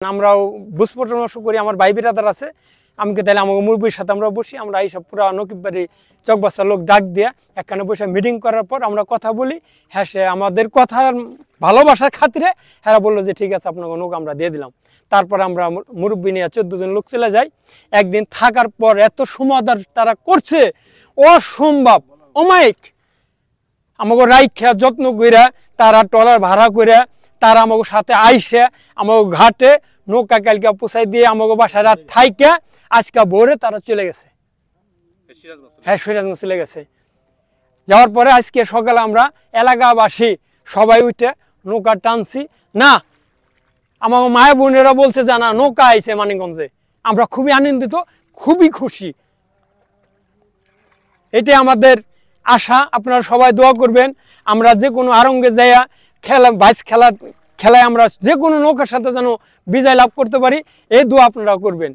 আমরাও বুঝ পরামর্শ করি, আমার ভাই বিরাদার আছে, আমাকে তাহলে আমাকে মুরব্বীর সাথে আমরা বসি, আমরা এইসব পুরো নকিব বাড়ি চকবাস্তার লোক ডাক দিয়া একখানে বসে মিটিং করার পর আমরা কথা বলি। হ্যাঁ, সে আমাদের কথার ভালোবাসার খাতিরে হ্যাঁ বললো যে ঠিক আছে আপনাকে নৌকা আমরা দিয়ে দিলাম। তারপর আমরা মুরব্বী নিয়ে 14 জন লোক চলে যাই। একদিন থাকার পর এত সমাদর তারা করছে অসম্ভব, অমায়িক। আমাকে রাইখা যত্ন কইরা তারা ট্রলার ভাড়া কইরা তারা আমাকে সাথে আইসে আমাকে ঘাটে নৌকা কালকে পোষাই দিয়ে আমাকে বাসায় রাত থাইকা আজকে ভোরে তারা চলে গেছে। হ্যাঁ, সিরাজগঞ্জ চলে গেছে। যাওয়ার পরে আজকে সকালে আমরা এলাকাবাসী সবাই উঠে নৌকা টানছি। না, আমার মায়ের বোনেরা বলছে জানা নৌকা আইছে মানিকগঞ্জে। আমরা খুবই আনন্দিত, খুবই খুশি। এটাই আমাদের আশা। আপনারা সবাই দোয়া করবেন আমরা যে কোনো আরঙ্গে যাইয়া খেলায় আমরা যে কোনো নৌকার সাথে যেন বিজয় লাভ করতে পারি, এই দোয়া আপনারা করবেন।